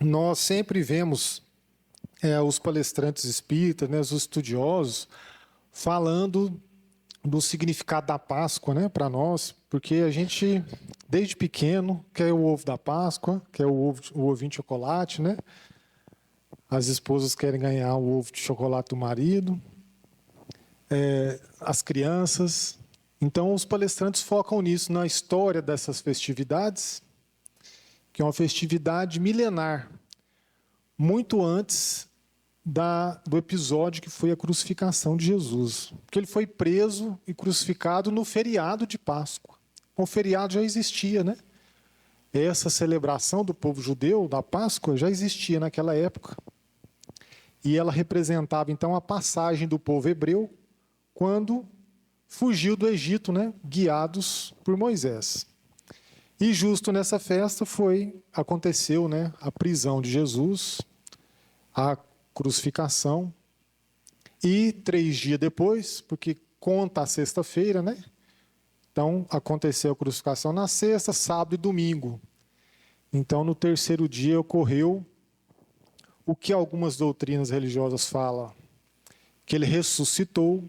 nós sempre vemos os palestrantes espíritas, né, os estudiosos, falando do significado da Páscoa, né, para nós, porque a gente, desde pequeno, quer o ovo da Páscoa, quer o ovinho de chocolate, né? As esposas querem ganhar o ovo de chocolate do marido, as crianças. Então, os palestrantes focam nisso, na história dessas festividades, que é uma festividade milenar, muito antes do episódio que foi a crucificação de Jesus. Porque ele foi preso e crucificado no feriado de Páscoa. O feriado já existia, né? Essa celebração do povo judeu, da Páscoa, já existia naquela época. E ela representava, então, a passagem do povo hebreu quando fugiu do Egito, né? Guiados por Moisés. E justo nessa festa aconteceu, né, a prisão de Jesus, a crucificação, e 3 dias depois, porque conta a sexta-feira, né? Então, aconteceu a crucificação na sexta, sábado e domingo. Então, no terceiro dia ocorreu o que algumas doutrinas religiosas falam, que ele ressuscitou,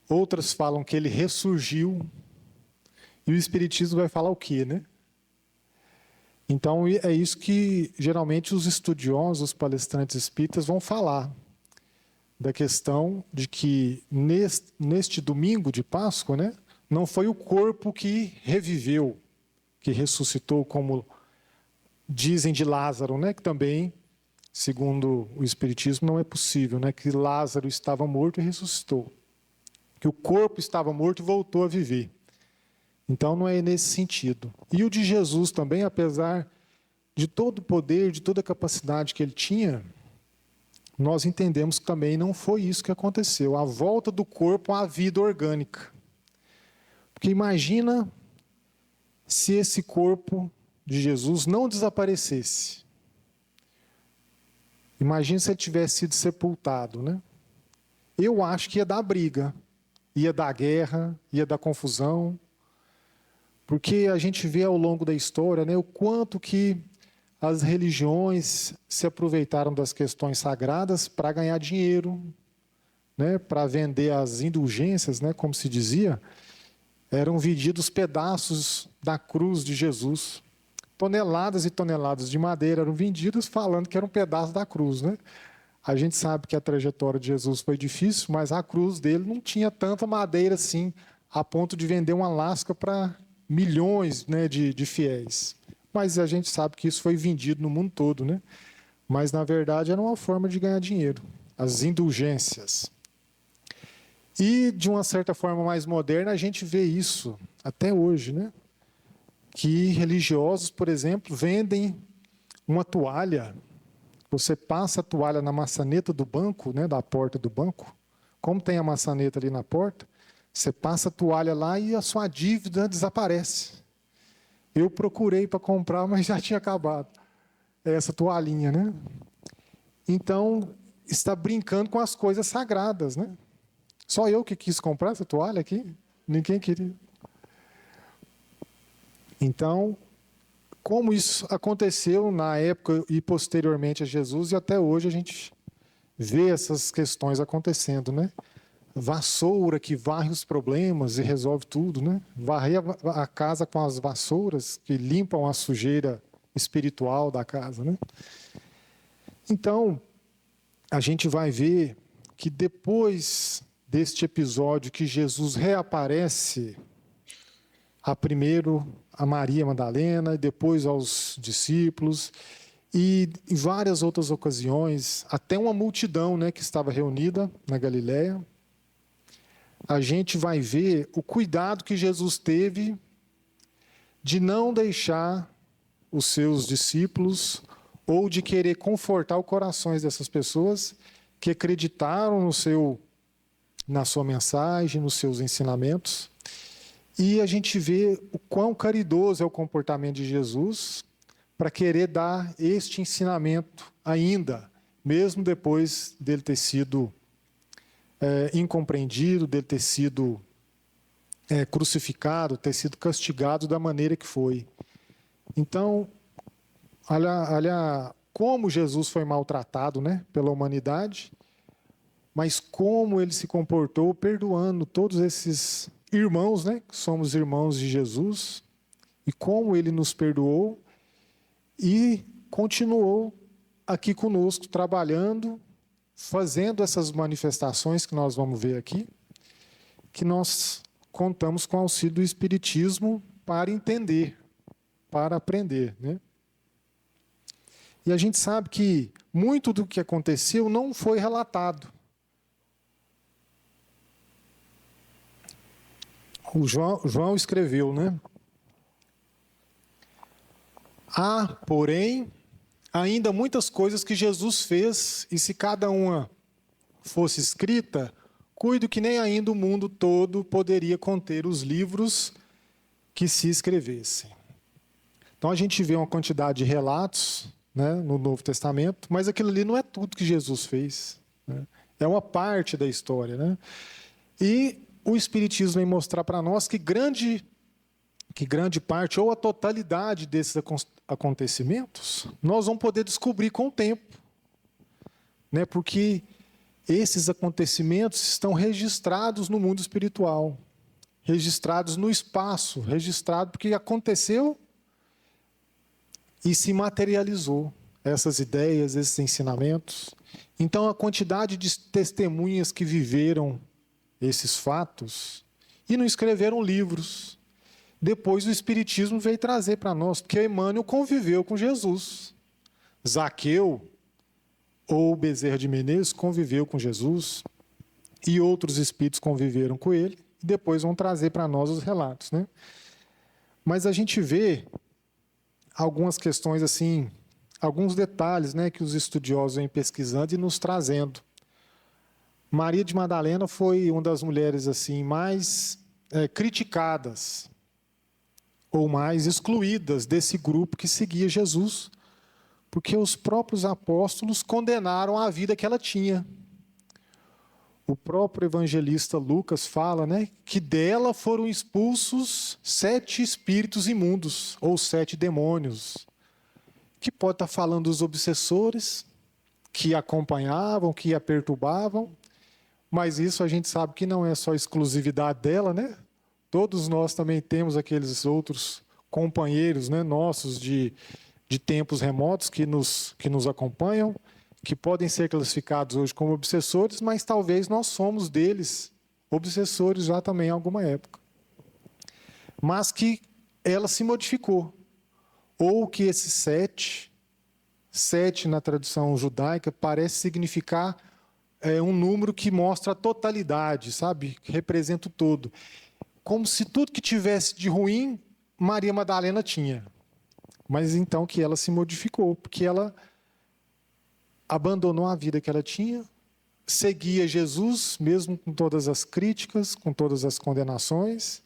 outras falam que ele ressurgiu, e o Espiritismo vai falar o quê, né? Então, é isso que geralmente os estudiosos, os palestrantes espíritas vão falar, da questão de que neste domingo de Páscoa, né, não foi o corpo que reviveu, que ressuscitou, como dizem de Lázaro, né, que também, segundo o Espiritismo, não é possível, né, que Lázaro estava morto e ressuscitou, que o corpo estava morto e voltou a viver. Então, não é nesse sentido. E o de Jesus também, apesar de todo o poder, de toda a capacidade que ele tinha, nós entendemos que também não foi isso que aconteceu. A volta do corpo à vida orgânica. Porque imagina se esse corpo de Jesus não desaparecesse. Imagina se ele tivesse sido sepultado, né? Eu acho que ia dar briga, ia dar guerra, ia dar confusão. Porque a gente vê ao longo da história, né, o quanto que as religiões se aproveitaram das questões sagradas para ganhar dinheiro, né, para vender as indulgências, né, como se dizia, eram vendidos pedaços da cruz de Jesus. Toneladas e toneladas de madeira eram vendidas falando que era um pedaço da cruz, né? A gente sabe que a trajetória de Jesus foi difícil, mas a cruz dele não tinha tanta madeira assim, a ponto de vender uma lasca para milhões, né, de fiéis. Mas a gente sabe que isso foi vendido no mundo todo, né? Mas, na verdade, era uma forma de ganhar dinheiro. As indulgências. E, de uma certa forma mais moderna, a gente vê isso até hoje, né? Que religiosos, por exemplo, vendem uma toalha. Você passa a toalha na maçaneta do banco, né, da porta do banco. Como tem a maçaneta ali na porta, você passa a toalha lá e a sua dívida desaparece. Eu procurei para comprar, mas já tinha acabado. Essa toalhinha, né? Então, está brincando com as coisas sagradas, né? Só eu que quis comprar essa toalha aqui? Ninguém queria. Então, como isso aconteceu na época e posteriormente a Jesus, e até hoje a gente vê essas questões acontecendo, né? Vassoura que varre os problemas e resolve tudo, né? Varrer a casa com as vassouras que limpam a sujeira espiritual da casa, né? Então, a gente vai ver que depois deste episódio que Jesus reaparece primeiro a Maria Madalena, e depois aos discípulos, e em várias outras ocasiões, até uma multidão, né, que estava reunida na Galileia, a gente vai ver o cuidado que Jesus teve de não deixar os seus discípulos ou de querer confortar os corações dessas pessoas que acreditaram na sua mensagem, nos seus ensinamentos. E a gente vê o quão caridoso é o comportamento de Jesus para querer dar este ensinamento ainda, mesmo depois dele ter sido incompreendido, dele ter sido crucificado, ter sido castigado da maneira que foi. Então, olha como Jesus foi maltratado, né, pela humanidade, mas como ele se comportou perdoando todos esses irmãos, né, que somos irmãos de Jesus, e como ele nos perdoou e continuou aqui conosco, trabalhando, fazendo essas manifestações que nós vamos ver aqui, que nós contamos com o auxílio do Espiritismo para entender, para aprender, né? E a gente sabe que muito do que aconteceu não foi relatado. O João escreveu, né? Há, porém, ainda muitas coisas que Jesus fez, e se cada uma fosse escrita, cuido que nem ainda o mundo todo poderia conter os livros que se escrevessem. Então a gente vê uma quantidade de relatos, né, no Novo Testamento, mas aquilo ali não é tudo que Jesus fez, né? É uma parte da história, né? E o Espiritismo vem mostrar para nós que grande parte, ou a totalidade desses acontecimentos, nós vamos poder descobrir com o tempo, né? Porque esses acontecimentos estão registrados no mundo espiritual, registrados no espaço, registrado porque aconteceu e se materializou essas ideias, esses ensinamentos. Então, a quantidade de testemunhas que viveram esses fatos e não escreveram livros. Depois o Espiritismo veio trazer para nós, porque Emmanuel conviveu com Jesus. Zaqueu, ou Bezerra de Menezes, conviveu com Jesus, e outros espíritos conviveram com ele, e depois vão trazer para nós os relatos, né? Mas a gente vê algumas questões assim, alguns detalhes, né, que os estudiosos vêm pesquisando e nos trazendo. Maria de Madalena foi uma das mulheres assim mais criticadas ou mais excluídas desse grupo que seguia Jesus, porque os próprios apóstolos condenaram a vida que ela tinha. O próprio evangelista Lucas fala, né, que dela foram expulsos 7 espíritos imundos, ou 7 demônios, que pode estar falando dos obsessores, que a acompanhavam, que a perturbavam, mas isso a gente sabe que não é só exclusividade dela, né? Todos nós também temos aqueles outros companheiros, né, nossos de tempos remotos que nos acompanham, que podem ser classificados hoje como obsessores, mas talvez nós somos deles obsessores já também em alguma época. Mas que ela se modificou. Ou que esses 7 na tradução judaica, parece significar um número que mostra a totalidade, sabe? Que representa o todo. Como se tudo que tivesse de ruim, Maria Madalena tinha. Mas então que ela se modificou, porque ela abandonou a vida que ela tinha, seguia Jesus, mesmo com todas as críticas, com todas as condenações,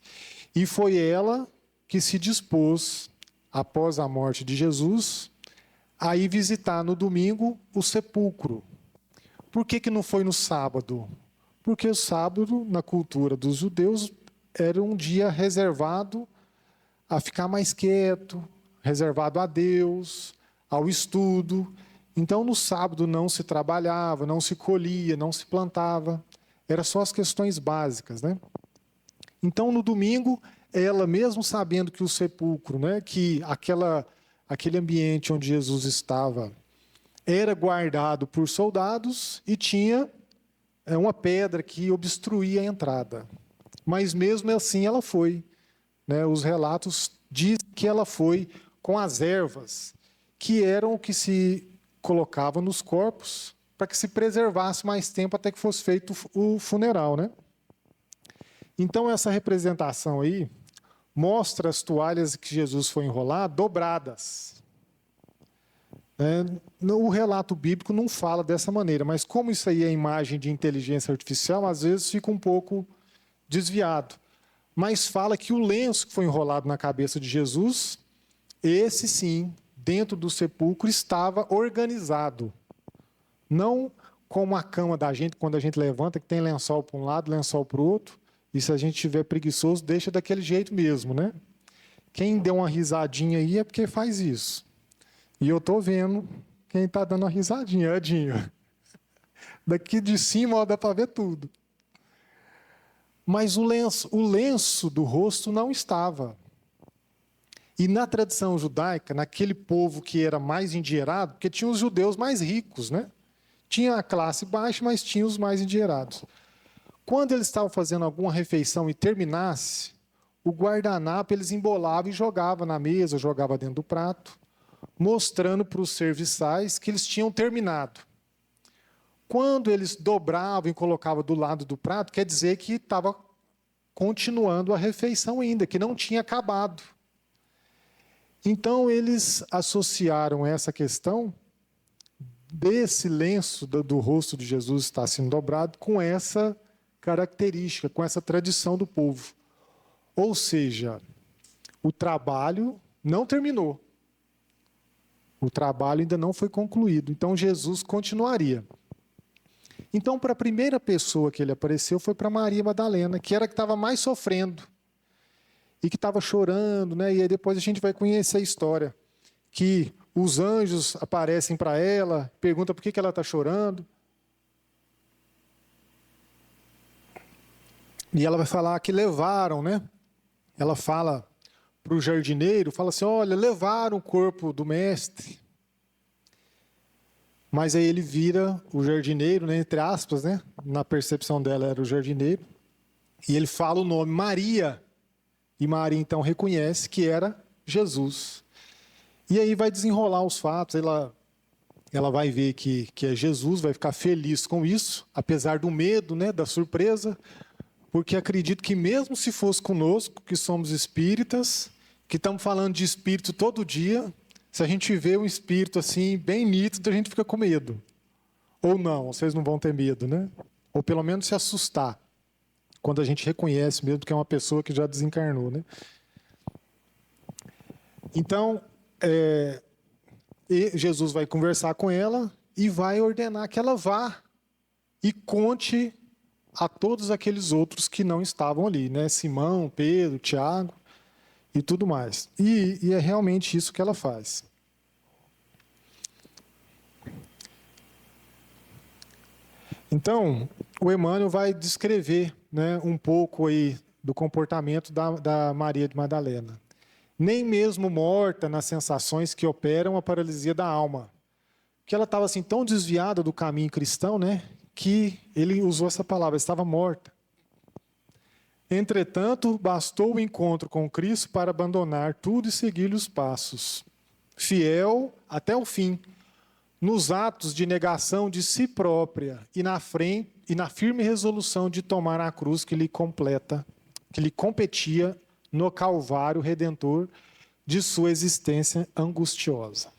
e foi ela que se dispôs, após a morte de Jesus, a ir visitar no domingo o sepulcro. Por que não foi no sábado? Porque o sábado, na cultura dos judeus, era um dia reservado a ficar mais quieto, reservado a Deus, ao estudo. Então, no sábado não se trabalhava, não se colhia, não se plantava. Eram só as questões básicas, né? Então, no domingo, ela, mesmo sabendo que o sepulcro, né, que aquele ambiente onde Jesus estava, era guardado por soldados e tinha uma pedra que obstruía a entrada. Mas, mesmo assim, ela foi. Né? Os relatos dizem que ela foi com as ervas, que eram o que se colocava nos corpos para que se preservasse mais tempo até que fosse feito o funeral, né? Então, essa representação aí mostra as toalhas que Jesus foi enrolar dobradas. O relato bíblico não fala dessa maneira, mas como isso aí é imagem de inteligência artificial, às vezes fica um pouco desviado. Mas fala que o lenço que foi enrolado na cabeça de Jesus, esse sim, dentro do sepulcro, estava organizado. Não como a cama da gente, quando a gente levanta, que tem lençol para um lado, lençol para o outro, e se a gente estiver preguiçoso, deixa daquele jeito mesmo, né? Quem deu uma risadinha aí é porque faz isso. E eu estou vendo Quem está dando uma risadinha, Edinho. Daqui de cima, ó, dá para ver tudo. Mas o lenço do rosto não estava. E na tradição judaica, naquele povo que era mais endinheirado, porque tinha os judeus mais ricos, né? Tinha a classe baixa, mas tinha os mais endinheirados. Quando eles estavam fazendo alguma refeição e terminasse, o guardanapo eles embolavam e jogavam na mesa, jogavam dentro do prato, mostrando para os serviçais que eles tinham terminado. Quando eles dobravam e colocavam do lado do prato, quer dizer que estava continuando a refeição ainda, que não tinha acabado. Então, eles associaram essa questão desse lenço do rosto de Jesus estar sendo dobrado com essa característica, com essa tradição do povo. Ou seja, o trabalho não terminou. O trabalho ainda não foi concluído. Então, Jesus continuaria. Então, para a primeira pessoa que ele apareceu foi para Maria Madalena, que era a que estava mais sofrendo e que estava chorando, né? E aí depois a gente vai conhecer a história, que os anjos aparecem para ela, perguntam por que ela está chorando. E ela vai falar que levaram, né? Ela fala para o jardineiro, fala assim, olha, levaram o corpo do mestre. Mas aí ele vira o jardineiro, né, entre aspas, né? Na percepção dela era o jardineiro. E ele fala o nome Maria. E Maria então reconhece que era Jesus. E aí vai desenrolar os fatos. Ela vai ver que é Jesus, vai ficar feliz com isso, apesar do medo, né, da surpresa. Porque acredito que mesmo se fosse conosco, que somos espíritas, que estamos falando de espírito todo dia, se a gente vê um espírito assim, bem nítido, a gente fica com medo. Ou não, vocês não vão ter medo, né? Ou pelo menos se assustar, quando a gente reconhece mesmo que é uma pessoa que já desencarnou, né? Então, Jesus vai conversar com ela e vai ordenar que ela vá e conte a todos aqueles outros que não estavam ali, né? Simão, Pedro, Tiago e tudo mais. E é realmente isso que ela faz. Então, o Emmanuel vai descrever, né, um pouco aí do comportamento da Maria de Madalena. Nem mesmo morta nas sensações que operam a paralisia da alma. Porque ela estava assim, tão desviada do caminho cristão, né, que ele usou essa palavra, estava morta. Entretanto, bastou o encontro com Cristo para abandonar tudo e seguir-lhe os passos. Fiel até o fim, nos atos de negação de si própria e na firme resolução de tomar a cruz que lhe competia no Calvário Redentor de sua existência angustiosa.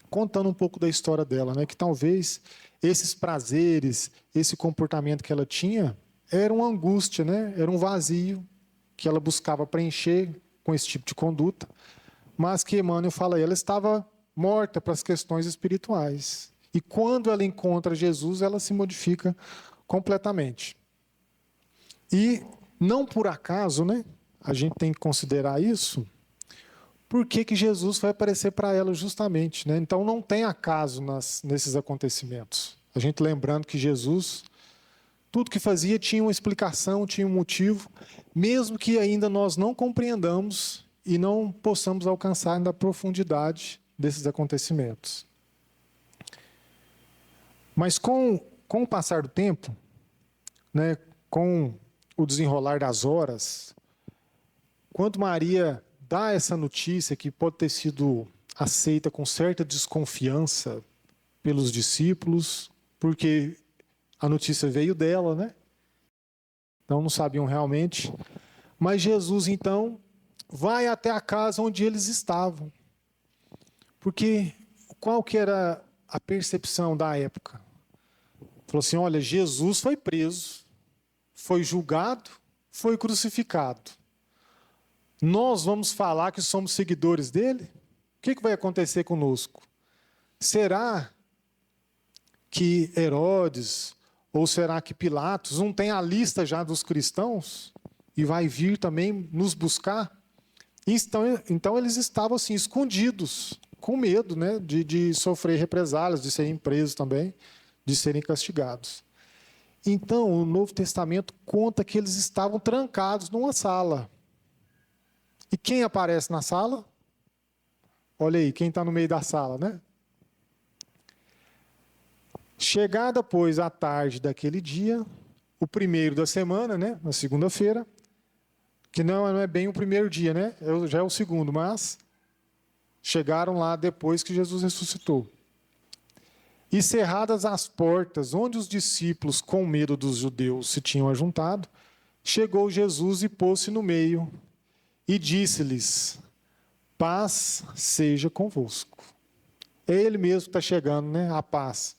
Contando um pouco da história dela, né, que talvez esses prazeres, esse comportamento que ela tinha, era uma angústia, né? Era um vazio que ela buscava preencher com esse tipo de conduta, mas que Emmanuel fala, ela estava morta para as questões espirituais. E quando ela encontra Jesus, ela se modifica completamente. E não por acaso, né? A gente tem que considerar isso. Por que Jesus vai aparecer para ela justamente, né? Então não tem acaso nesses acontecimentos. A gente lembrando que Jesus, tudo que fazia tinha uma explicação, tinha um motivo, mesmo que ainda nós não compreendamos e não possamos alcançar ainda a profundidade desses acontecimentos. Mas com o passar do tempo, né, com o desenrolar das horas, quando Maria dá essa notícia que pode ter sido aceita com certa desconfiança pelos discípulos, porque a notícia veio dela, né? Então não sabiam realmente. Mas Jesus, então, vai até a casa onde eles estavam. Porque qual que era a percepção da época? Falou assim, olha, Jesus foi preso, foi julgado, foi crucificado. Nós vamos falar que somos seguidores dele? O que vai acontecer conosco? Será que Herodes, ou será que Pilatos, não tem a lista já dos cristãos? E vai vir também nos buscar? Então eles estavam assim, escondidos. com medo, né, de sofrer represálias, de serem presos também, de serem castigados. Então, o Novo Testamento conta que eles estavam trancados numa sala. E quem aparece na sala? Olha aí, quem está no meio da sala, né? Chegada, pois, à tarde daquele dia, o primeiro da semana, né, na segunda-feira, que não é bem o primeiro dia, né? Já é o segundo, mas chegaram lá depois que Jesus ressuscitou. E cerradas as portas, onde os discípulos, com medo dos judeus, se tinham ajuntado, chegou Jesus e pôs-se no meio e disse-lhes: paz seja convosco. É ele mesmo que está chegando, né? A paz.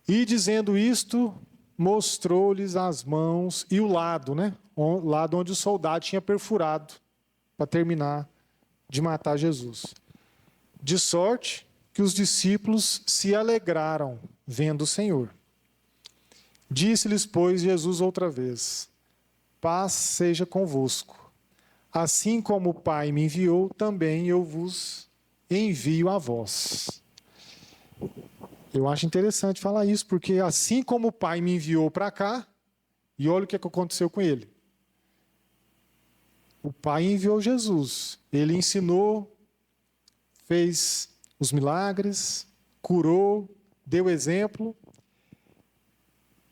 E dizendo isto, mostrou-lhes as mãos e o lado, né? O lado onde o soldado tinha perfurado para terminar de matar Jesus. De sorte que os discípulos se alegraram vendo o Senhor. Disse-lhes, pois, Jesus outra vez: paz seja convosco. Assim como o Pai me enviou, também eu vos envio a vós. Eu acho interessante falar isso, porque assim como o Pai me enviou para cá, e olha o que aconteceu com ele. O Pai enviou Jesus. Ele ensinou, fez os milagres, curou, deu exemplo.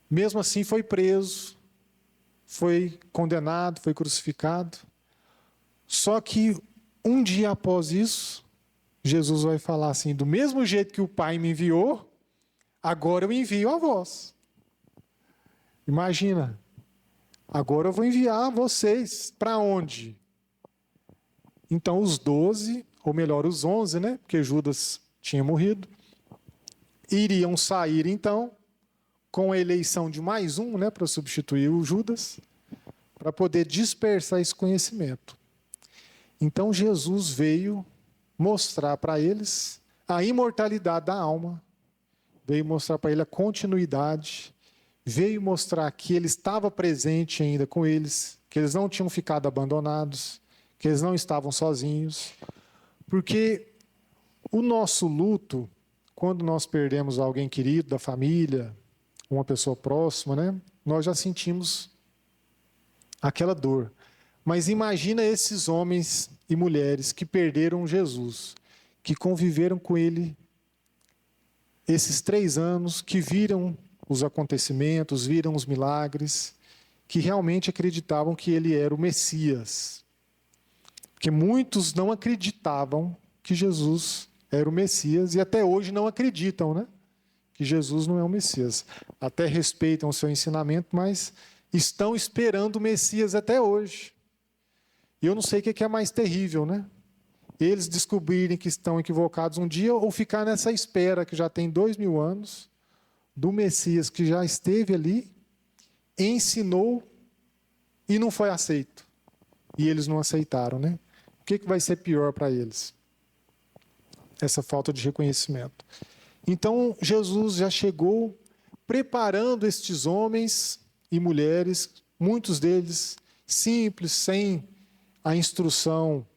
Mesmo assim foi preso, foi condenado, foi crucificado. Só que um dia após isso, Jesus vai falar assim: do mesmo jeito que o Pai me enviou, agora eu envio a vós. Imagina, agora eu vou enviar vocês para onde? Então os 12, ou melhor, os 11, né? Porque Judas tinha morrido, iriam sair então com a eleição de mais um, né? Para substituir o Judas, para poder dispersar esse conhecimento. Então Jesus veio mostrar para eles a imortalidade da alma, veio mostrar para ele a continuidade, veio mostrar que ele estava presente ainda com eles, que eles não tinham ficado abandonados, que eles não estavam sozinhos, porque o nosso luto, quando nós perdemos alguém querido da família, uma pessoa próxima, né, nós já sentimos aquela dor. Mas imagina esses homens e mulheres que perderam Jesus, que conviveram com ele esses 3 anos, que viram os acontecimentos, viram os milagres, que realmente acreditavam que ele era o Messias. Porque muitos não acreditavam que Jesus era o Messias, e até hoje não acreditam, né? Que Jesus não é o Messias. Até respeitam o seu ensinamento, mas estão esperando o Messias até hoje. E eu não sei o que é mais terrível, né? Eles descobrirem que estão equivocados um dia ou ficar nessa espera que já tem 2000 anos do Messias que já esteve ali, ensinou e não foi aceito. E eles não aceitaram, né? O que vai ser pior para eles? Essa falta de reconhecimento. Então, Jesus já chegou preparando estes homens e mulheres, muitos deles simples, sem a instrução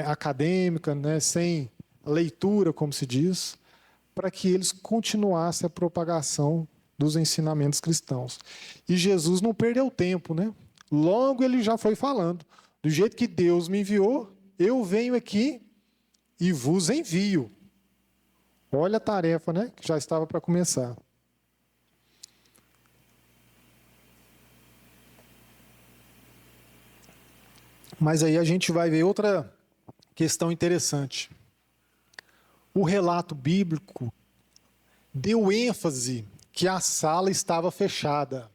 acadêmica, né, sem leitura, como se diz, para que eles continuassem a propagação dos ensinamentos cristãos. E Jesus não perdeu tempo, né? Logo ele já foi falando: do jeito que Deus me enviou, eu venho aqui e vos envio. Olha a tarefa, né, que já estava para começar. Mas aí a gente vai ver outra questão interessante. O relato bíblico deu ênfase que a sala estava fechada,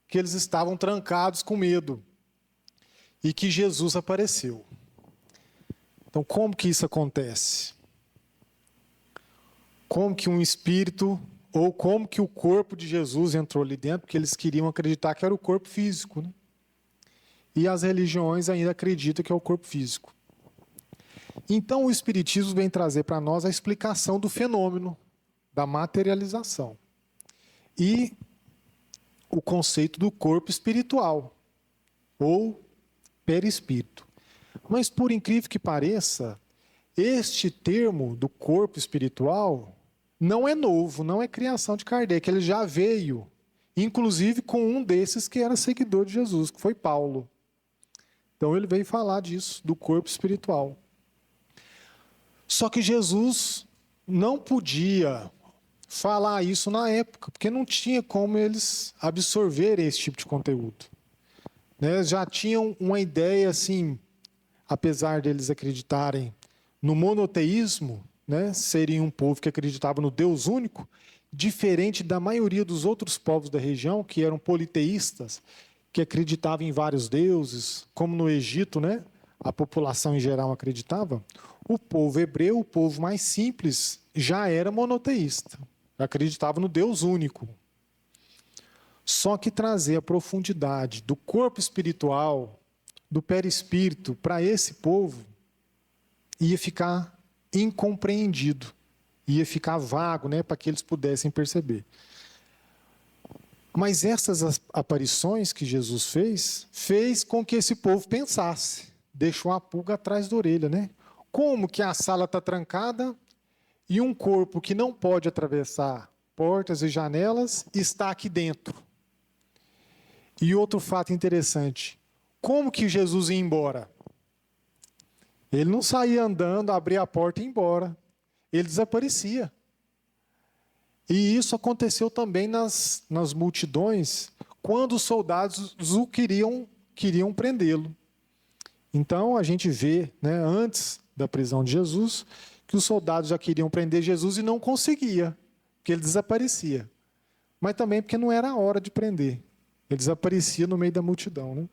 que eles estavam trancados com medo e que Jesus apareceu. Então, como que isso acontece? Como que um espírito, ou como que o corpo de Jesus entrou ali dentro, porque eles queriam acreditar que era o corpo físico, né? E as religiões ainda acreditam que é o corpo físico. Então, o Espiritismo vem trazer para nós a explicação do fenômeno da materialização e o conceito do corpo espiritual, ou perispírito. Mas, por incrível que pareça, Este termo do corpo espiritual não é novo, não é criação de Kardec. Ele já veio, inclusive com um desses que era seguidor de Jesus, que foi Paulo. Então ele veio falar disso, do corpo espiritual. Só que Jesus não podia falar isso na época, porque não tinha como eles absorverem esse tipo de conteúdo. Né? Já tinham uma ideia assim, apesar deles acreditarem no monoteísmo, né, serem um povo que acreditava no Deus único, diferente da maioria dos outros povos da região, que eram politeístas, que acreditavam em vários deuses, como no Egito, né, a população em geral acreditava. O povo hebreu, o povo mais simples, já era monoteísta, acreditava no Deus único. Só que trazer a profundidade do corpo espiritual, do perispírito, para esse povo, ia ficar incompreendido, ia ficar vago, né, para que eles pudessem perceber. Mas essas aparições que Jesus fez com que esse povo pensasse, deixou a pulga atrás da orelha, né? Como que a sala está trancada e um corpo que não pode atravessar portas e janelas está aqui dentro? E outro fato interessante, como que Jesus ia embora? Ele não saía andando, abria a porta e ia embora. Ele desaparecia. E isso aconteceu também nas multidões, quando os soldados o queriam prendê-lo. Então, a gente vê, né, antes da prisão de Jesus, que os soldados já queriam prender Jesus e não conseguia, porque ele desaparecia. Mas também porque não era a hora de prender. Ele desaparecia no meio da multidão. Né?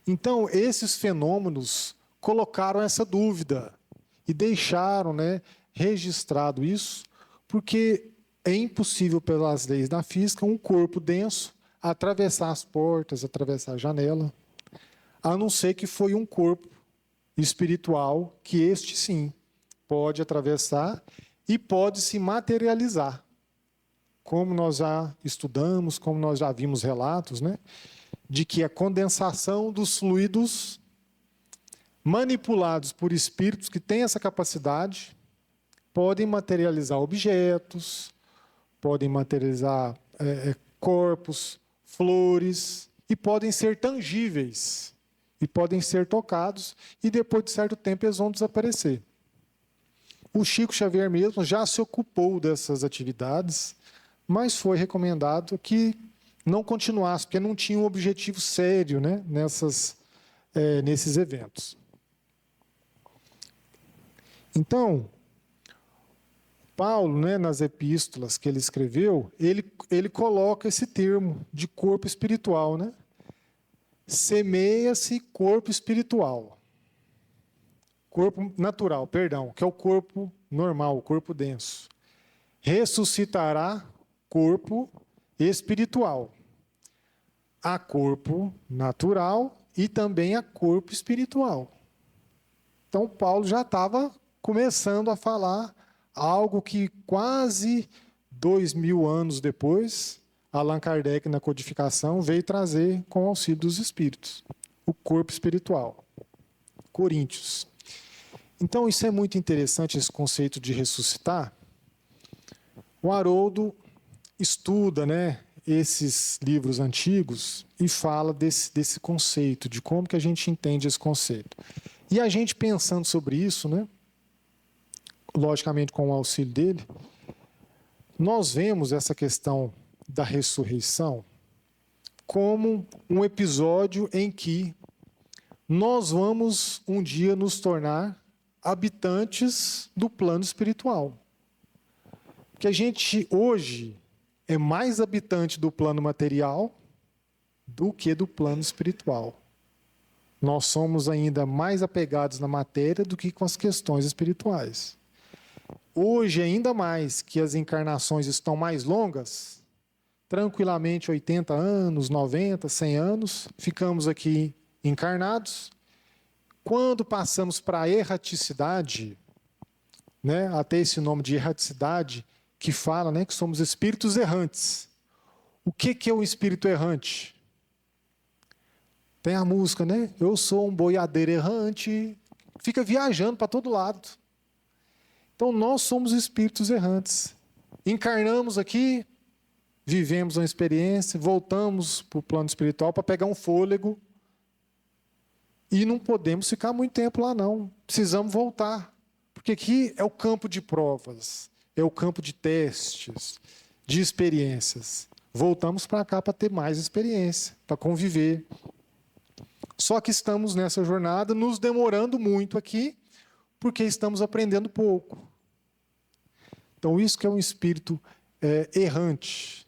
Então, esses fenômenos colocaram essa dúvida e deixaram, né, registrado isso, porque é impossível, pelas leis da física, um corpo denso atravessar as portas, atravessar a janela, a não ser que foi um corpo espiritual, que este sim pode atravessar e pode se materializar. Como nós já estudamos, como nós já vimos relatos, né, de que a condensação dos fluidos manipulados por espíritos que têm essa capacidade podem materializar objetos, podem materializar corpos, flores, e podem ser tangíveis, e podem ser tocados, e depois de certo tempo eles vão desaparecer. O Chico Xavier mesmo já se ocupou dessas atividades, mas foi recomendado que não continuasse, porque não tinha um objetivo sério, né, nesses eventos. Então, Paulo, né, nas epístolas que ele escreveu, ele coloca esse termo de corpo espiritual. Né? Semeia-se corpo espiritual. Corpo natural, perdão, que é o corpo normal, o corpo denso. Ressuscitará corpo espiritual. Há corpo natural e também há corpo espiritual. Então, Paulo já estava começando a falar algo que quase 2000 anos depois, Allan Kardec, na codificação, veio trazer com o auxílio dos espíritos. O corpo espiritual. Coríntios. Então, isso é muito interessante, esse conceito de ressuscitar. O Haroldo estuda, né, esses livros antigos e fala desse conceito, de como que a gente entende esse conceito. E a gente pensando sobre isso, né, logicamente com o auxílio dele, nós vemos essa questão da ressurreição como um episódio em que nós vamos um dia nos tornar habitantes do plano espiritual. Porque a gente hoje é mais habitante do plano material do que do plano espiritual. Nós somos ainda mais apegados na matéria do que com as questões espirituais. Hoje, ainda mais que as encarnações estão mais longas, tranquilamente 80 anos, 90, 100 anos, ficamos aqui encarnados. Quando passamos para a erraticidade, né, até esse nome de erraticidade, que fala, né, que somos espíritos errantes. O que é um espírito errante? Tem a música, né? Eu sou um boiadeiro errante, fica viajando para todo lado. Então, nós somos espíritos errantes. Encarnamos aqui, vivemos uma experiência, voltamos para o plano espiritual para pegar um fôlego e não podemos ficar muito tempo lá, não. Precisamos voltar, porque aqui é o campo de provas, é o campo de testes, de experiências. Voltamos para cá para ter mais experiência, para conviver. Só que estamos nessa jornada nos demorando muito aqui, porque estamos aprendendo pouco. Então, isso que é um espírito errante.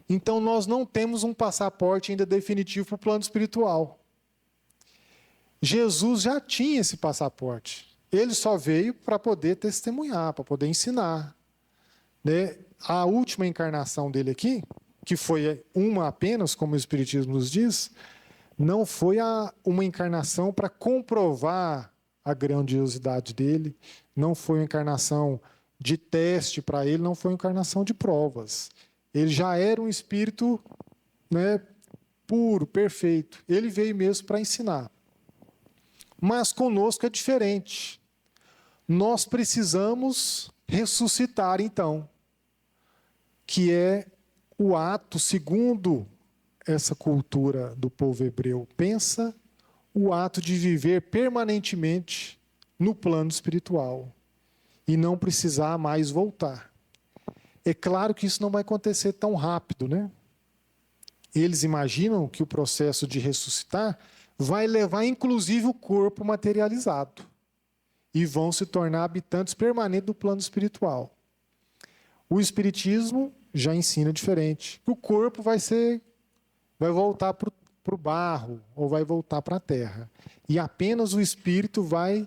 Então, nós não temos um passaporte ainda definitivo para o plano espiritual. Jesus já tinha esse passaporte. Ele só veio para poder testemunhar, para poder ensinar. Né? A última encarnação dele aqui, que foi uma apenas, como o Espiritismo nos diz, não foi uma encarnação para comprovar a grandiosidade dele, não foi uma encarnação de teste para ele, não foi uma encarnação de provas. Ele já era um espírito, né, puro, perfeito. Ele veio mesmo para ensinar. Mas conosco é diferente. Nós precisamos ressuscitar, então, que é o ato, segundo essa cultura do povo hebreu pensa, o ato de viver permanentemente no plano espiritual e não precisar mais voltar. É claro que isso não vai acontecer tão rápido, né? Eles imaginam que o processo de ressuscitar vai levar, inclusive, o corpo materializado e vão se tornar habitantes permanentes do plano espiritual. O Espiritismo já ensina diferente. O corpo vai voltar para o barro ou vai voltar para a terra. E apenas o espírito vai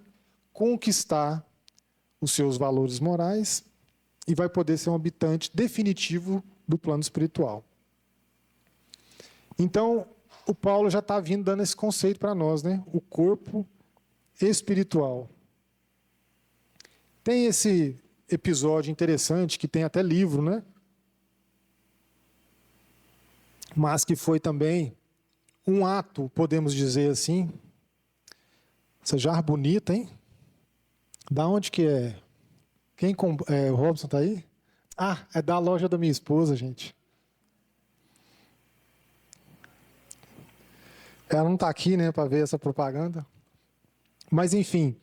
conquistar os seus valores morais e vai poder ser um habitante definitivo do plano espiritual. Então, o Paulo já está vindo dando esse conceito para nós, né? O corpo espiritual. Tem esse episódio interessante, que tem até livro, né? Mas que foi também um ato, podemos dizer assim. Essa jarra bonita, hein? Da onde que é? O Robson está aí? Ah, é da loja da minha esposa, gente. Ela não está aqui, né, para ver essa propaganda. Mas, enfim,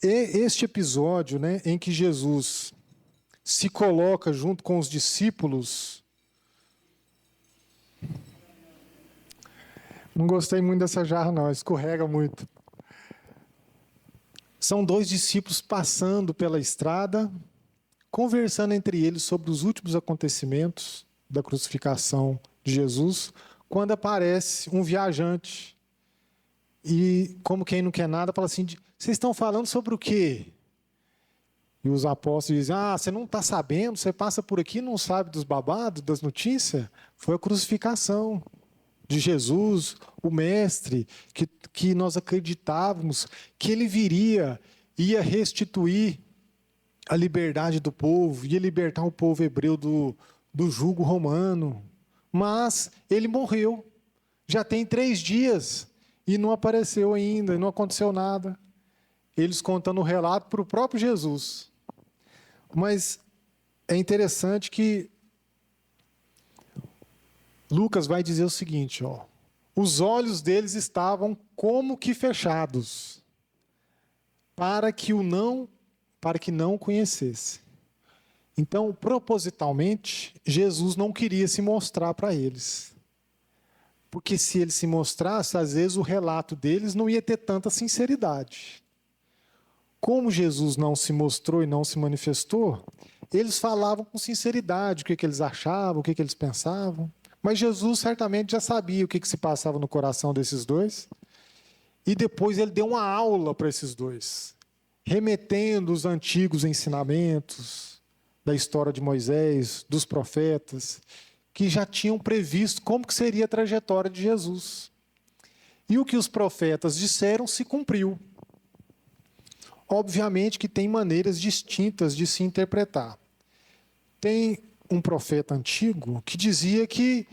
este episódio, né, em que Jesus se coloca junto com os discípulos. Não gostei muito dessa jarra, não, escorrega muito. São dois discípulos passando pela estrada, conversando entre eles sobre os últimos acontecimentos da crucificação de Jesus, quando aparece um viajante e, como quem não quer nada, fala assim, vocês estão falando sobre o quê? E os apóstolos dizem, você não está sabendo, você passa por aqui e não sabe dos babados, das notícias? Foi a crucificação de Jesus, o Mestre, que nós acreditávamos que ele viria, ia restituir a liberdade do povo, ia libertar o povo hebreu do jugo romano. Mas ele morreu. Já tem 3 dias e não apareceu ainda, não aconteceu nada. Eles contando o relato para o próprio Jesus. Mas é interessante que Lucas vai dizer o seguinte, os olhos deles estavam como que fechados, para que não o conhecesse. Então, propositalmente, Jesus não queria se mostrar para eles. Porque se ele se mostrasse, às vezes o relato deles não ia ter tanta sinceridade. Como Jesus não se mostrou e não se manifestou, eles falavam com sinceridade o que eles achavam, o que eles pensavam. Mas Jesus certamente já sabia o que se passava no coração desses dois. E depois ele deu uma aula para esses dois, remetendo os antigos ensinamentos da história de Moisés, dos profetas, que já tinham previsto como que seria a trajetória de Jesus. E o que os profetas disseram se cumpriu. Obviamente que tem maneiras distintas de se interpretar. Tem um profeta antigo que dizia que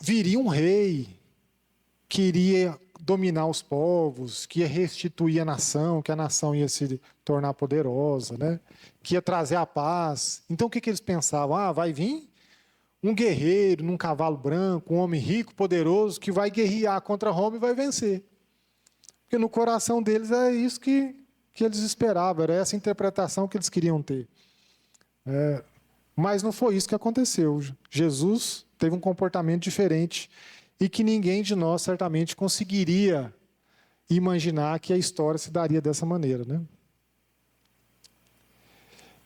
viria um rei, que iria dominar os povos, que ia restituir a nação, que a nação ia se tornar poderosa, né? Que ia trazer a paz. Então, o que eles pensavam? Ah, vai vir um guerreiro num cavalo branco, um homem rico, poderoso, que vai guerrear contra Roma e vai vencer. Porque no coração deles é isso que eles esperavam, era essa interpretação que eles queriam ter. Mas não foi isso que aconteceu. Jesus teve um comportamento diferente e que ninguém de nós certamente conseguiria imaginar que a história se daria dessa maneira, né?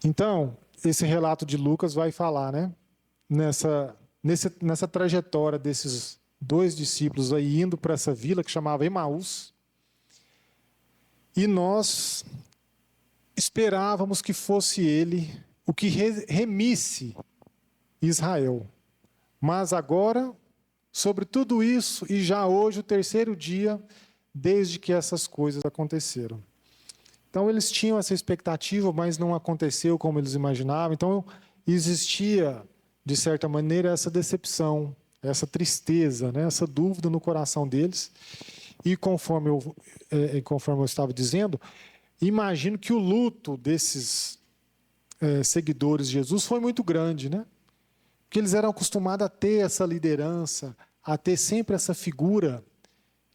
Então, esse relato de Lucas vai falar, né? Nessa trajetória desses 2 discípulos aí indo para essa vila que chamava Emaús, e nós esperávamos que fosse ele o que remisse Israel. Mas agora, sobre tudo isso, e já hoje, o 3º dia, desde que essas coisas aconteceram. Então, eles tinham essa expectativa, mas não aconteceu como eles imaginavam. Então, existia, de certa maneira, essa decepção, essa tristeza, né? Essa dúvida no coração deles. E conforme eu estava dizendo, imagino que o luto desses seguidores de Jesus foi muito grande, né? Porque eles eram acostumados a ter essa liderança, a ter sempre essa figura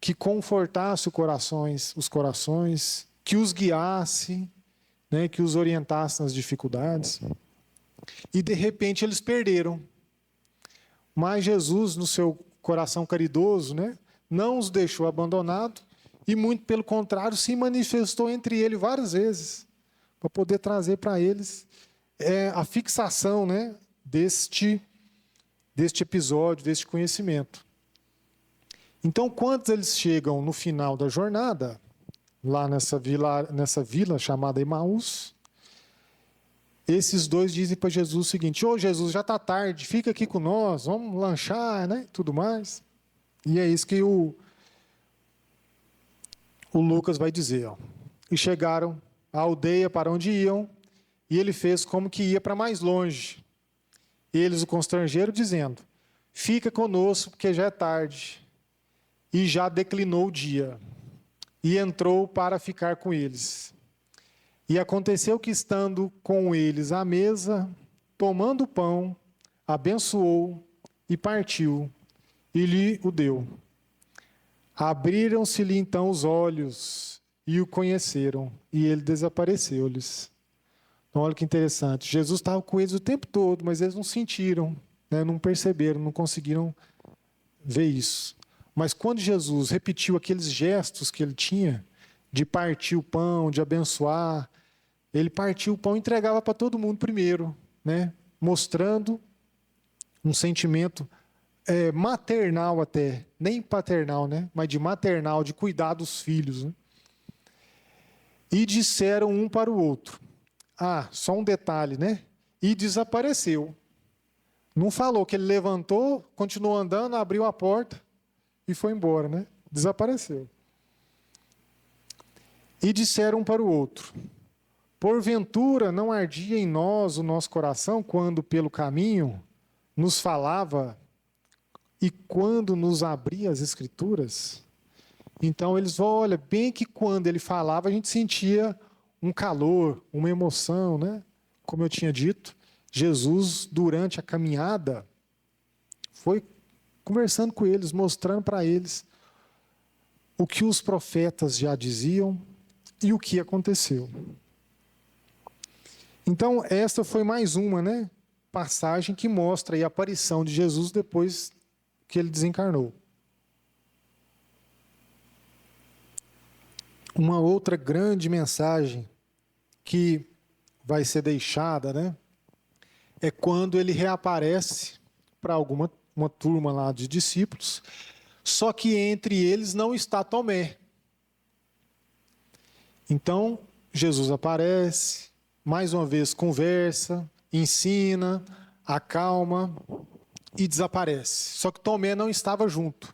que confortasse os corações, que os guiasse, né? Que os orientasse nas dificuldades. E, de repente, eles perderam. Mas Jesus, no seu coração caridoso, né? Não os deixou abandonados e, muito pelo contrário, se manifestou entre eles várias vezes para poder trazer para eles a fixação, né, deste episódio, deste conhecimento. Então, quando eles chegam no final da jornada, lá nessa vila chamada Emaús, esses 2 dizem para Jesus o seguinte: ô Jesus, já está tarde, fica aqui com nós, vamos lanchar, né, tudo mais. E é isso que o Lucas vai dizer. Ó. E chegaram à aldeia para onde iam, e ele fez como que ia para mais longe. Eles o constrangeram, dizendo: fica conosco, porque já é tarde. E já declinou o dia. E entrou para ficar com eles. E aconteceu que, estando com eles à mesa, tomando o pão, abençoou e partiu, e lhe o deu. Abriram-se-lhe então os olhos e o conheceram, e ele desapareceu-lhes. Então, olha que interessante. Jesus estava com eles o tempo todo, mas eles não sentiram, né, não perceberam, não conseguiram ver isso. Mas quando Jesus repetiu aqueles gestos que ele tinha, de partir o pão, de abençoar, ele partiu o pão e entregava para todo mundo primeiro, né, mostrando um sentimento maternal até, nem paternal, né? Mas de maternal, de cuidar dos filhos. Né? E disseram um para o outro. Ah, só um detalhe, né? E desapareceu. Não falou que ele levantou, continuou andando, abriu a porta e foi embora, né? Desapareceu. E disseram um para o outro: porventura não ardia em nós o nosso coração quando pelo caminho nos falava e quando nos abria as Escrituras? Então eles vão, olha, bem que quando ele falava a gente sentia um calor, uma emoção, né? Como eu tinha dito, Jesus, durante a caminhada, foi conversando com eles, mostrando para eles o que os profetas já diziam e o que aconteceu. Então, esta foi mais uma, né, passagem que mostra aí a aparição de Jesus depois que ele desencarnou. Uma outra grande mensagem que vai ser deixada, né, é quando ele reaparece para uma turma lá de discípulos, só que entre eles não está Tomé. Então, Jesus aparece, mais uma vez conversa, ensina, acalma e desaparece. Só que Tomé não estava junto.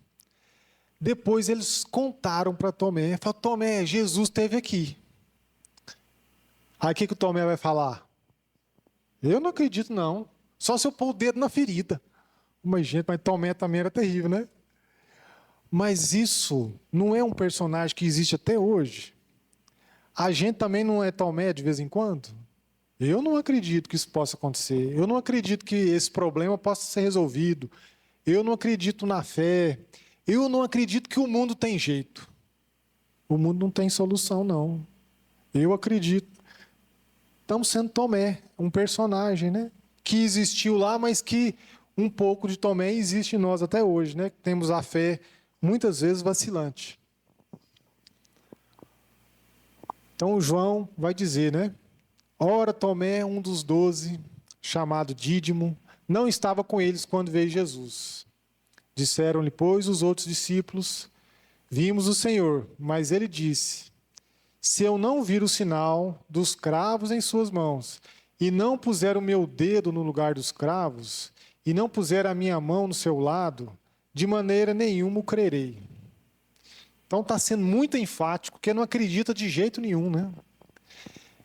Depois eles contaram para Tomé, falaram: Tomé, Jesus esteve aqui. Aí o que o Tomé vai falar? Eu não acredito não, só se eu pôr o dedo na ferida. Mas gente, mas Tomé também era terrível, né? Mas isso não é um personagem que existe até hoje. A gente também não é Tomé de vez em quando? Eu não acredito que isso possa acontecer. Eu não acredito que esse problema possa ser resolvido. Eu não acredito na fé. Eu não acredito que o mundo tem jeito. O mundo não tem solução, não. Eu acredito. Estamos sendo Tomé, um personagem, né? Que existiu lá, mas que um pouco de Tomé existe em nós até hoje, né? Temos a fé muitas vezes vacilante. Então o João vai dizer, né? Ora, Tomé, um dos 12, chamado Dídimo, não estava com eles quando veio Jesus. Disseram-lhe, pois, os outros discípulos, vimos o Senhor. Mas ele disse, se eu não vir o sinal dos cravos em suas mãos, e não puser o meu dedo no lugar dos cravos, e não puser a minha mão no seu lado, de maneira nenhuma o crerei. Então está sendo muito enfático, porque não acredita de jeito nenhum, né?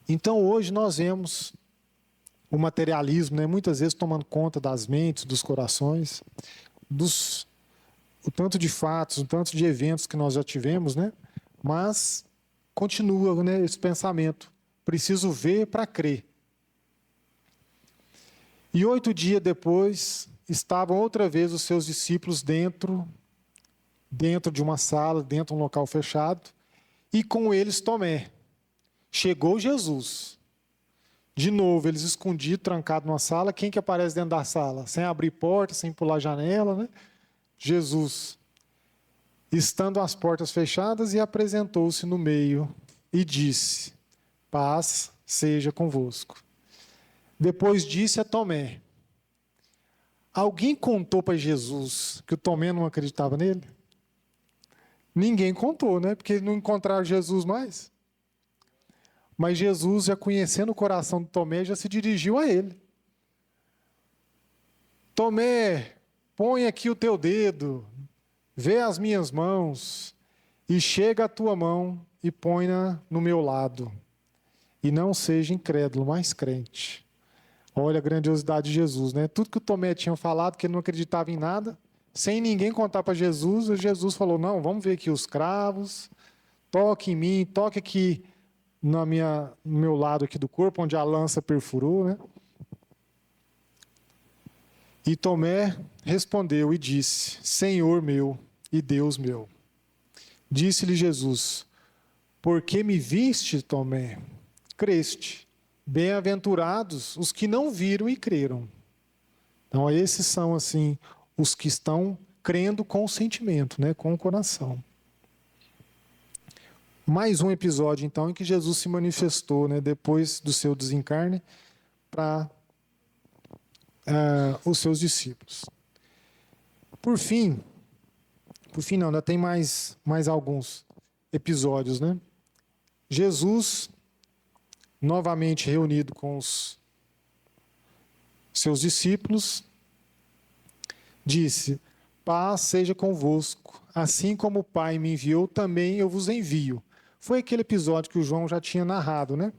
Então hoje nós vemos o materialismo, né, muitas vezes tomando conta das mentes, dos corações, o tanto de fatos, o tanto de eventos que nós já tivemos, né? Mas continua, né, esse pensamento. Preciso ver para crer. E 8 dias depois, estavam outra vez os seus discípulos dentro de uma sala, dentro de um local fechado, e com eles Tomé. Chegou Jesus. De novo, eles escondidos, trancados numa sala. Quem que aparece dentro da sala? Sem abrir porta, sem pular janela, né? Jesus. Estando as portas fechadas, e apresentou-se no meio e disse, paz seja convosco. Depois disse a Tomé, alguém contou para Jesus que o Tomé não acreditava nele? Ninguém contou, né? Porque não encontraram Jesus mais. Mas Jesus, já conhecendo o coração de Tomé, já se dirigiu a ele. Tomé, põe aqui o teu dedo, vê as minhas mãos, e chega a tua mão e põe-na no meu lado. E não seja incrédulo, mas crente. Olha a grandiosidade de Jesus, né? Tudo que o Tomé tinha falado, que ele não acreditava em nada, sem ninguém contar para Jesus, Jesus falou, não, vamos ver aqui os cravos, toque em mim, toque aqui no meu lado aqui do corpo, onde a lança perfurou, né? E Tomé respondeu e disse, Senhor meu e Deus meu. Disse-lhe Jesus, por que me viste, Tomé? Creste. Bem-aventurados os que não viram e creram. Então, esses são, assim, os que estão crendo com o sentimento, né? Com o coração. Mais um episódio, então, em que Jesus se manifestou, né, depois do seu desencarne, para os seus discípulos. Por fim não, ainda tem mais alguns episódios, né? Jesus, novamente reunido com os seus discípulos, disse, paz seja convosco, assim como o Pai me enviou, também eu vos envio. Foi aquele episódio que o João já tinha narrado, né?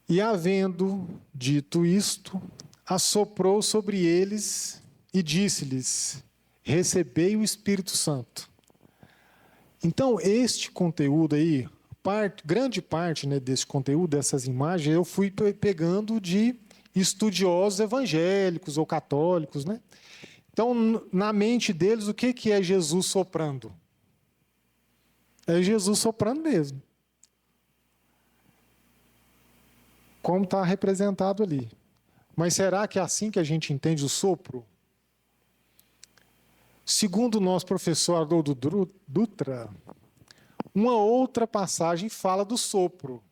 E havendo dito isto, assoprou sobre eles e disse-lhes, recebei o Espírito Santo. Então, este conteúdo aí, grande parte, né, desse conteúdo, dessas imagens, eu fui pegando de estudiosos evangélicos ou católicos, né? Então, na mente deles, o que é Jesus soprando? É Jesus soprando mesmo. Como está representado ali. Mas será que é assim que a gente entende o sopro? Segundo o nosso professor Haroldo Dutra, uma outra passagem fala do sopro,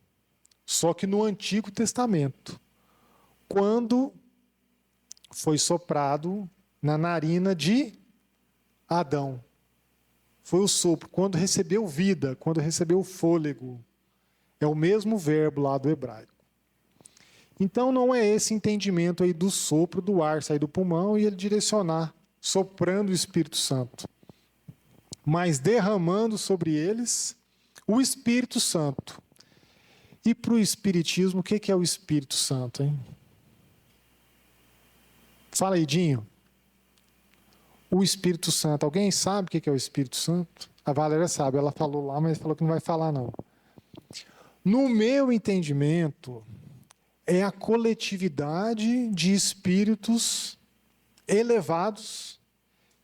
só que no Antigo Testamento, quando foi soprado na narina de Adão. Foi o sopro, quando recebeu vida, quando recebeu fôlego. É o mesmo verbo lá do hebraico. Então não é esse entendimento aí do sopro do ar sair do pulmão e ele direcionar, soprando o Espírito Santo, mas derramando sobre eles o Espírito Santo. E para o Espiritismo, o que é o Espírito Santo, hein? Fala aí, Dinho. O Espírito Santo. Alguém sabe o que é o Espírito Santo? A Valéria sabe, ela falou lá, mas falou que não vai falar, não. No meu entendimento, é a coletividade de espíritos elevados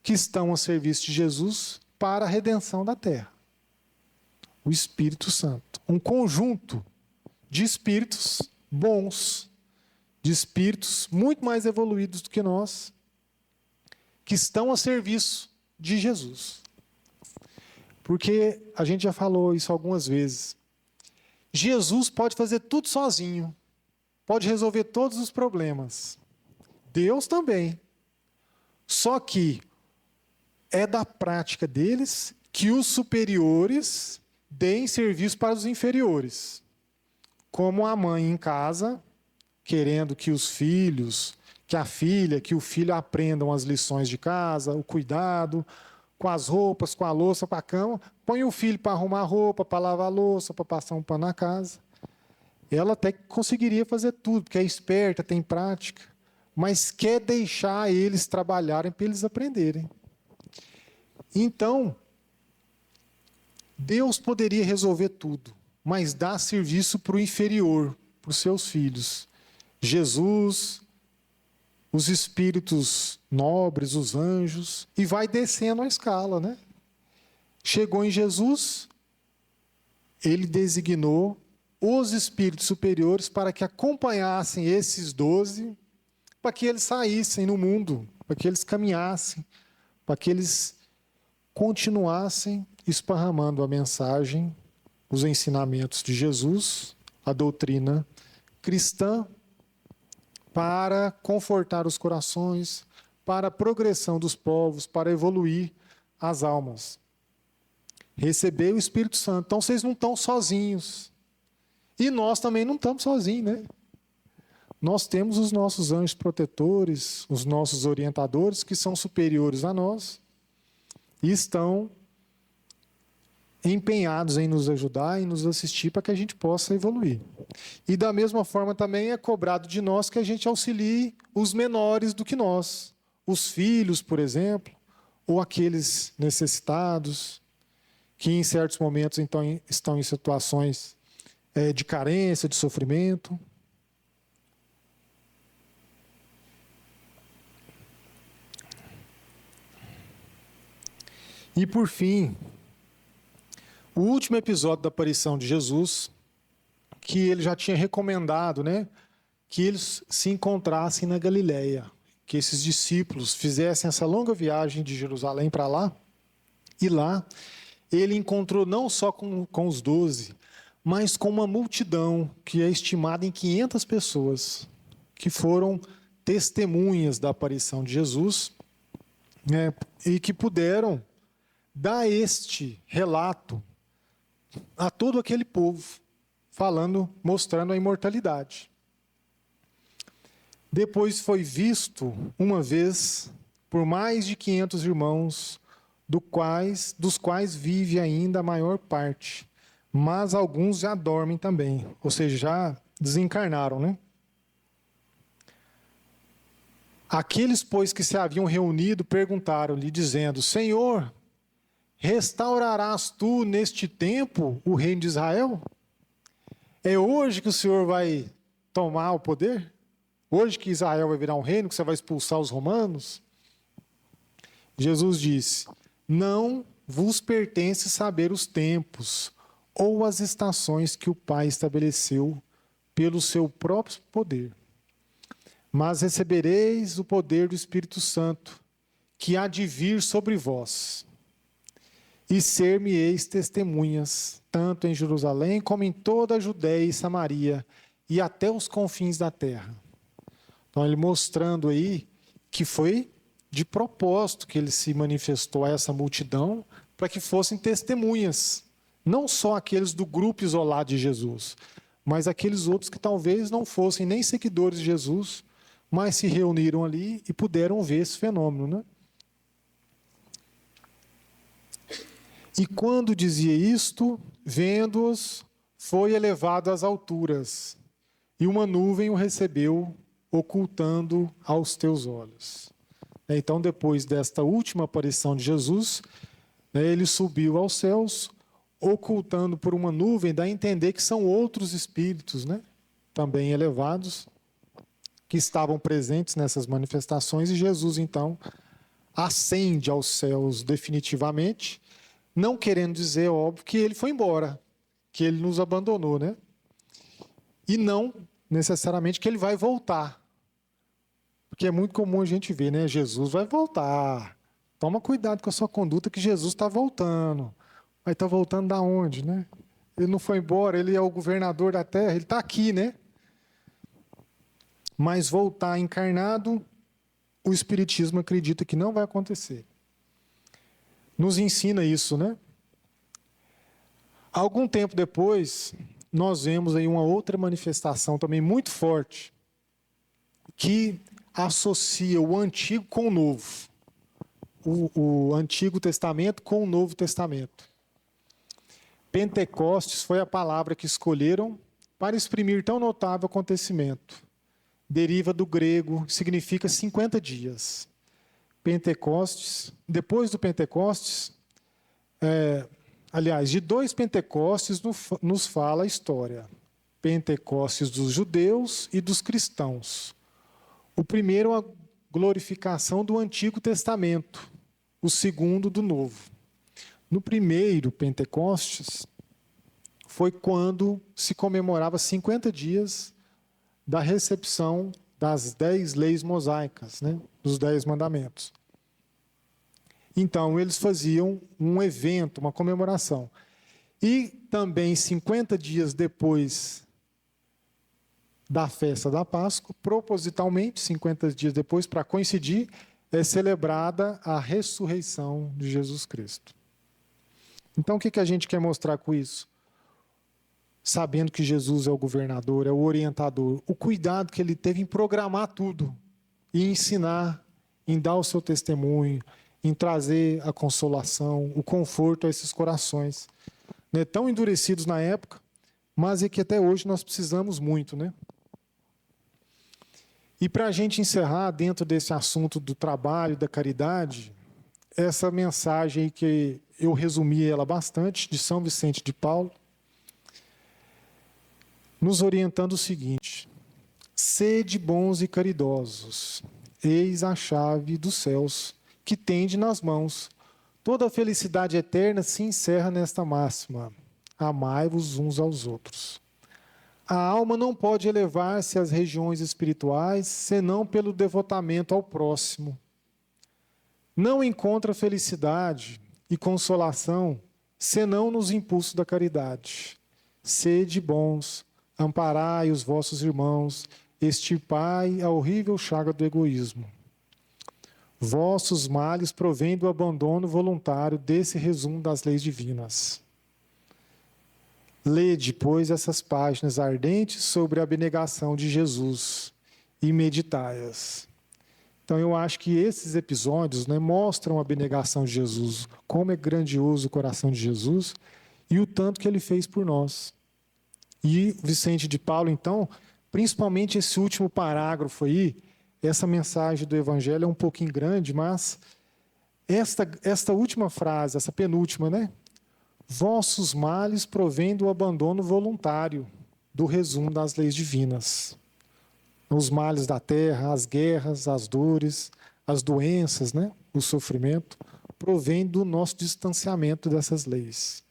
que estão a serviço de Jesus para a redenção da terra. O Espírito Santo. Um conjunto de espíritos bons, de espíritos muito mais evoluídos do que nós, que estão a serviço de Jesus. Porque a gente já falou isso algumas vezes. Jesus pode fazer tudo sozinho, pode resolver todos os problemas. Deus também. Só que é da prática deles que os superiores deem serviço para os inferiores. Como a mãe em casa, querendo que os filhos, que a filha, que o filho aprendam as lições de casa, o cuidado com as roupas, com a louça, com a cama, põe o filho para arrumar a roupa, para lavar a louça, para passar um pano na casa. Ela até conseguiria fazer tudo, porque é esperta, tem prática, mas quer deixar eles trabalharem para eles aprenderem. Então, Deus poderia resolver tudo, mas dá serviço para o inferior, para os seus filhos. Jesus, os espíritos nobres, os anjos, e vai descendo a escala, né? Chegou em Jesus, ele designou os espíritos superiores para que acompanhassem esses 12, para que eles saíssem no mundo, para que eles caminhassem, para que eles continuassem esparramando a mensagem, os ensinamentos de Jesus, a doutrina cristã, para confortar os corações, para a progressão dos povos, para evoluir as almas. Receber o Espírito Santo. Então, vocês não estão sozinhos. E nós também não estamos sozinhos, né? Nós temos os nossos anjos protetores, os nossos orientadores, que são superiores a nós, e estão empenhados em nos ajudar e nos assistir para que a gente possa evoluir. E da mesma forma também é cobrado de nós que a gente auxilie os menores do que nós, os filhos, por exemplo, ou aqueles necessitados, que em certos momentos então, estão em situações de carência, de sofrimento. E por fim, o último episódio da aparição de Jesus, que ele já tinha recomendado, né, que eles se encontrassem na Galileia, que esses discípulos fizessem essa longa viagem de Jerusalém para lá, e lá ele encontrou não só com os 12, mas com uma multidão que é estimada em 500 pessoas, que foram testemunhas da aparição de Jesus, né, e que puderam dar este relato a todo aquele povo, falando, mostrando a imortalidade. Depois foi visto uma vez por mais de 500 irmãos, dos quais vive ainda a maior parte, mas alguns já dormem também, ou seja, já desencarnaram, né? Aqueles, pois, que se haviam reunido, perguntaram-lhe, dizendo: Senhor, restaurarás tu neste tempo o reino de Israel? É hoje que o Senhor vai tomar o poder? Hoje que Israel vai virar um reino, que você vai expulsar os romanos? Jesus disse: não vos pertence saber os tempos ou as estações que o Pai estabeleceu pelo seu próprio poder. Mas recebereis o poder do Espírito Santo, que há de vir sobre vós. E ser-me-eis testemunhas, tanto em Jerusalém como em toda a Judéia e Samaria, e até os confins da terra. Então, ele mostrando aí que foi de propósito que ele se manifestou a essa multidão, para que fossem testemunhas, não só aqueles do grupo isolado de Jesus, mas aqueles outros que talvez não fossem nem seguidores de Jesus, mas se reuniram ali e puderam ver esse fenômeno, né? E quando dizia isto, vendo-os, foi elevado às alturas, e uma nuvem o recebeu, ocultando aos teus olhos. Então, depois desta última aparição de Jesus, ele subiu aos céus, ocultando por uma nuvem, dá a entender que são outros espíritos, também elevados, que estavam presentes nessas manifestações, e Jesus, então, ascende aos céus definitivamente, não querendo dizer, óbvio, que ele foi embora, que ele nos abandonou, E não necessariamente que ele vai voltar. Porque é muito comum a gente ver, Jesus vai voltar. Toma cuidado com a sua conduta, que Jesus está voltando. Mas está voltando da onde, Ele não foi embora, ele é o governador da terra, ele está aqui, Mas voltar encarnado, o Espiritismo acredita que não vai acontecer. Nos ensina isso, Algum tempo depois, nós vemos aí uma outra manifestação também muito forte, que associa o Antigo com o Novo. O Antigo Testamento com o Novo Testamento. Pentecostes foi a palavra que escolheram para exprimir tão notável acontecimento. Deriva do grego, significa 50 dias. Pentecostes, depois do Pentecostes, aliás, de 2 Pentecostes nos fala a história. Pentecostes dos judeus e dos cristãos. O primeiro, a glorificação do Antigo Testamento. O segundo, do Novo. No primeiro Pentecostes, foi quando se comemorava 50 dias da recepção das 10 leis mosaicas, dos 10 mandamentos. Então, eles faziam um evento, uma comemoração. E também, 50 dias depois da festa da Páscoa, propositalmente, 50 dias depois, para coincidir, é celebrada a ressurreição de Jesus Cristo. Então, o que a gente quer mostrar com isso? Sabendo que Jesus é o governador, é o orientador, o cuidado que ele teve em programar tudo, em ensinar, em dar o seu testemunho, em trazer a consolação, o conforto a esses corações, tão endurecidos na época, mas é que até hoje nós precisamos muito, E para a gente encerrar, dentro desse assunto do trabalho, da caridade, essa mensagem que eu resumi ela bastante, de São Vicente de Paulo, nos orientando o seguinte: sede bons e caridosos, eis a chave dos céus, que tende nas mãos. Toda a felicidade eterna se encerra nesta máxima: amai-vos uns aos outros. A alma não pode elevar-se às regiões espirituais senão pelo devotamento ao próximo. Não encontra felicidade e consolação senão nos impulsos da caridade. Sede bons, amparai os vossos irmãos, extirpai a horrível chaga do egoísmo. Vossos males provêm do abandono voluntário desse resumo das leis divinas. Lede, pois, essas páginas ardentes sobre a abnegação de Jesus e meditai-as. Então, eu acho que esses episódios mostram a abnegação de Jesus, como é grandioso o coração de Jesus e o tanto que ele fez por nós. E Vicente de Paulo, então, principalmente esse último parágrafo aí, essa mensagem do Evangelho é um pouquinho grande, mas esta última frase, essa penúltima, Vossos males provêm do abandono voluntário, do resumo das leis divinas. Os males da terra, as guerras, as dores, as doenças, o sofrimento, provém do nosso distanciamento dessas leis.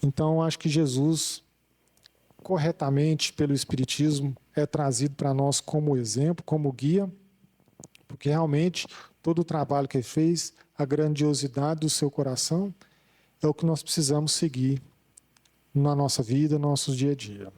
Então, acho que Jesus, corretamente, pelo Espiritismo, é trazido para nós como exemplo, como guia, porque realmente todo o trabalho que ele fez, a grandiosidade do seu coração, é o que nós precisamos seguir na nossa vida, no nosso dia a dia.